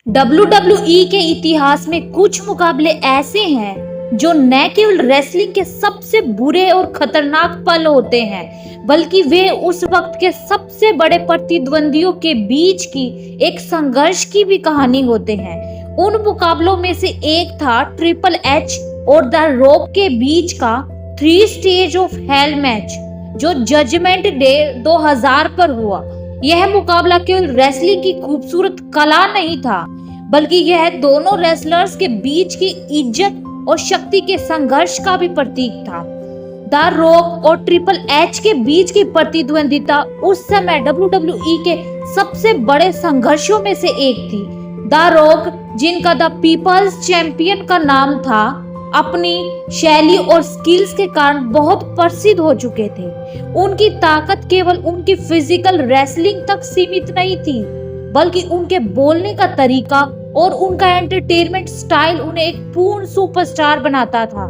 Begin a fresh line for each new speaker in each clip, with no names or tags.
WWE के इतिहास में कुछ मुकाबले ऐसे हैं जो न केवल रेसलिंग के सबसे बुरे और खतरनाक पल होते हैं, बल्कि वे उस वक्त के सबसे बड़े प्रतिद्वंदियों के बीच की एक संघर्ष की भी कहानी होते हैं। उन मुकाबलों में से एक था ट्रिपल एच और द रॉक के बीच का 3 स्टेज ऑफ हेल मैच, जो जजमेंट डे 2000 पर हुआ। यह मुकाबला केवल रेसलिंग की खूबसूरत कला नहीं था, बल्कि यह दोनों रेसलर्स के बीच की इज्जत और शक्ति के संघर्ष का भी प्रतीक था। द रॉक और ट्रिपल एच के बीच की प्रतिद्वंदिता उस समय WWE के सबसे बड़े संघर्षों में से एक थी। द रॉक, जिनका द पीपल्स चैंपियन का नाम था, अपनी शैली और स्किल्स के कारण बहुत प्रसिद्ध हो चुके थे। उनकी ताकत केवल उनकी फिजिकल रेसलिंग तक सीमित नहीं थी, बल्कि उनके बोलने का तरीका और उनका एंटरटेनमेंट स्टाइल उन्हें एक पूर्ण सुपरस्टार बनाता था।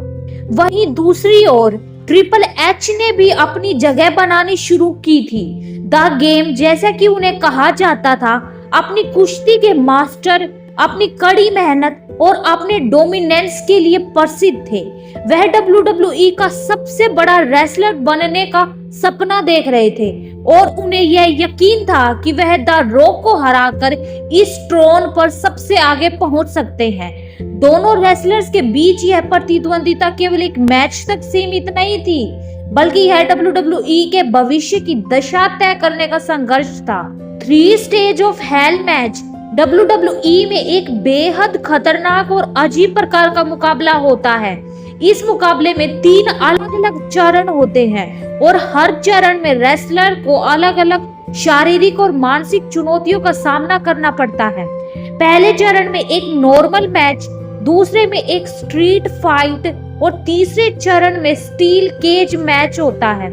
वहीं दूसरी ओर ट्रिपल एच ने भी अपनी जगह बनानी शुरू की थी। द गेम, जैसा कि उन्हें कहा जाता था, अपनी कुश्ती के मास्टर, अपनी कड़ी मेहनत और अपने डोमिनेंस के लिए प्रसिद्ध थे। वह WWE का सबसे बड़ा रेसलर बनने का सपना देख रहे थे और उन्हें यह यकीन था कि वह द रॉक को हराकर इस ट्रोन पर सबसे आगे पहुंच सकते हैं। दोनों रेसलर्स के बीच यह प्रतिद्वंदिता केवल एक मैच तक सीमित नहीं थी, बल्कि यह WWE के भविष्य की दशा तय करने का संघर्ष था। 3 stage of hell match WWE में एक बेहद खतरनाक और अजीब प्रकार का मुकाबला होता है। इस मुकाबले में 3 अलग अलग चरण होते हैं और हर चरण में रेसलर को अलग अलग शारीरिक और मानसिक चुनौतियों का सामना करना पड़ता है। पहले चरण में एक नॉर्मल मैच, दूसरे में एक स्ट्रीट फाइट और तीसरे चरण में स्टील केज मैच होता है।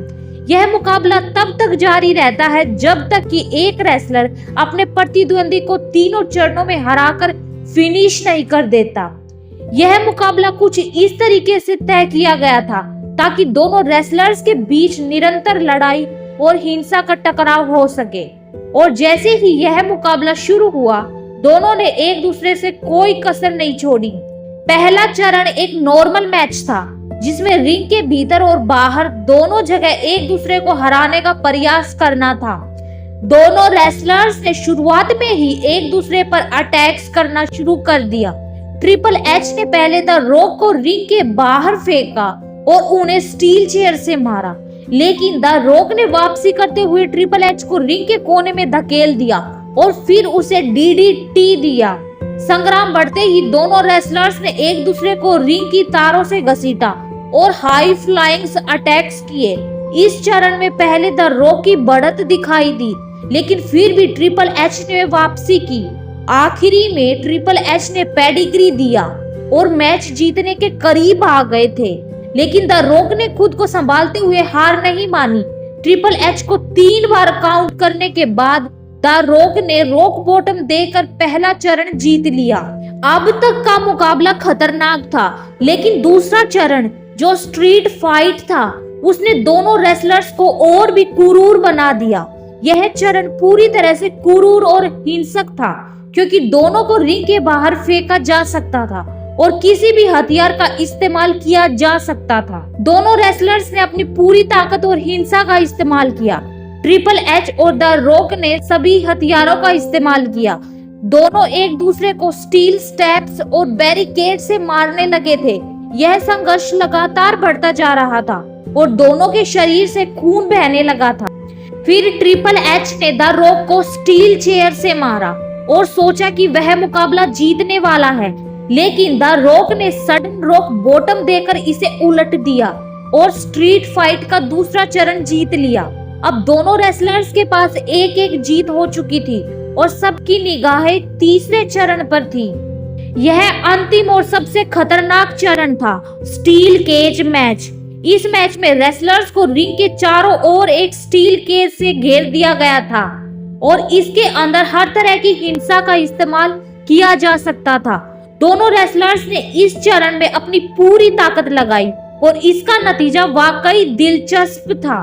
यह मुकाबला तब तक जारी रहता है जब तक कि एक रेसलर अपने प्रतिद्वंदी को तीनों चरणों में हराकर फिनिश नहीं कर देता। यह मुकाबला कुछ इस तरीके से तय किया गया था ताकि दोनों रेसलर्स के बीच निरंतर लड़ाई और हिंसा का टकराव हो सके। और जैसे ही यह मुकाबला शुरू हुआ, दोनों ने एक दूसरे से कोई कसर नहीं छोड़ी। पहला चरण एक नॉर्मल मैच था, जिसमें रिंग के भीतर और बाहर दोनों जगह एक दूसरे को हराने का प्रयास करना था। दोनों रेसलर्स ने शुरुआत में ही एक दूसरे पर अटैक्स करना शुरू कर दिया। ट्रिपल एच ने पहले द रॉक को रिंग के बाहर फेंका और उन्हें स्टील चेयर से मारा, लेकिन द रॉक ने वापसी करते हुए ट्रिपल एच को रिंग के कोने में धकेल दिया और फिर उसे DDT दिया। संग्राम बढ़ते ही दोनों रेसलर्स ने एक दूसरे को रिंग की तारों से घसीटा और हाई फ्लाइंग अटैक्स किए। इस चरण में पहले द रॉक की बढ़त दिखाई दी, लेकिन फिर भी ट्रिपल एच ने वापसी की। आखिरी में ट्रिपल एच ने पेडिग्री दिया और मैच जीतने के करीब आ गए थे, लेकिन द रॉक ने खुद को संभालते हुए हार नहीं मानी। ट्रिपल एच को 3 बार काउंट करने के बाद द रॉक ने रॉक बॉटम देकर पहला चरण जीत लिया। अब तक का मुकाबला खतरनाक था, लेकिन दूसरा चरण, जो स्ट्रीट फाइट था, उसने दोनों रेसलर्स को और भी क्रूर बना दिया। यह चरण पूरी तरह से क्रूर और हिंसक था, क्योंकि दोनों को रिंग के बाहर फेंका जा सकता था और किसी भी हथियार का इस्तेमाल किया जा सकता था। दोनों रेसलर्स ने अपनी पूरी ताकत और हिंसा का इस्तेमाल किया। ट्रिपल एच और द रॉक ने सभी हथियारों का इस्तेमाल किया। दोनों एक दूसरे को स्टील स्टेप्स और बैरिकेड से मारने लगे थे। यह संघर्ष लगातार बढ़ता जा रहा था और दोनों के शरीर से खून बहने लगा था। फिर ट्रिपल एच ने द रॉक को स्टील चेयर से मारा और सोचा कि वह मुकाबला जीतने वाला है, लेकिन द रॉक ने सडन रॉक बॉटम देकर इसे उलट दिया और स्ट्रीट फाइट का दूसरा चरण जीत लिया। अब दोनों रेसलर्स के पास एक एक जीत हो चुकी थी और सबकी निगाहें तीसरे चरण पर थी। यह अंतिम और सबसे खतरनाक चरण था, स्टील केज मैच। इस मैच में रेसलर्स को रिंग के चारों ओर एक स्टील केज से घेर दिया गया था और इसके अंदर हर तरह की हिंसा का इस्तेमाल किया जा सकता था। दोनों रेसलर्स ने इस चरण में अपनी पूरी ताकत लगाई और इसका नतीजा वाकई दिलचस्प था।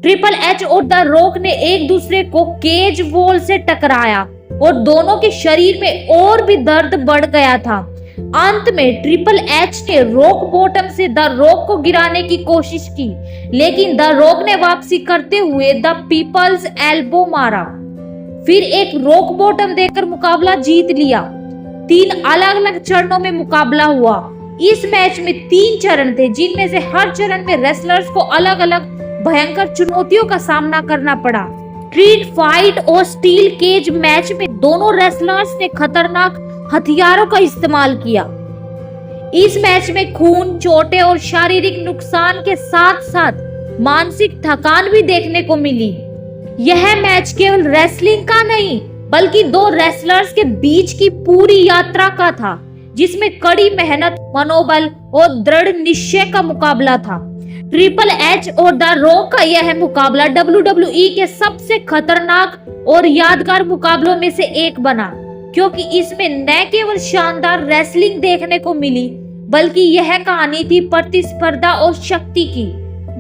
ट्रिपल एच और द रॉक ने एक दूसरे को केज वॉल से टकराया और दोनों के शरीर में और भी दर्द बढ़ गया था। अंत में ट्रिपल एच ने रॉक बॉटम से द रॉक को गिराने की कोशिश की, लेकिन द रॉक ने वापसी करते हुए द पीपल्स एल्बो मारा, फिर एक रॉक बॉटम देकर मुकाबला जीत लिया। 3 अलग अलग चरणों में मुकाबला हुआ। इस मैच में 3 चरण थे, जिनमें से हर चरण में रेसलर्स को अलग अलग भयंकर चुनौतियों का सामना करना पड़ा। स्ट्रीट फाइट और स्टील केज मैच में दोनों रेसलर्स ने खतरनाक हथियारों का इस्तेमाल किया। इस मैच में खून, चोटें और शारीरिक नुकसान के साथ साथ मानसिक थकान भी देखने को मिली। यह मैच केवल रेसलिंग का नहीं, बल्कि 2 रेसलर्स के बीच की पूरी यात्रा का था, जिसमें कड़ी मेहनत, मनोबल और दृढ़ निश्चय का मुकाबला था। ट्रिपल एच और द रॉक का यह मुकाबला WWE के सबसे खतरनाक और यादगार मुकाबलों में से एक बना, क्योंकि इसमें न केवल शानदार रेसलिंग देखने को मिली, बल्कि यह कहानी थी प्रतिस्पर्धा और शक्ति की।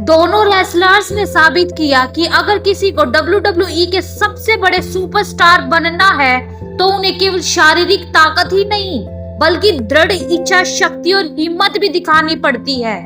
दोनों रेसलर्स ने साबित किया कि अगर किसी को WWE के सबसे बड़े सुपरस्टार बनना है तो उन्हें केवल शारीरिक ताकत ही नहीं, बल्कि दृढ़ इच्छा शक्ति और हिम्मत भी दिखानी पड़ती है।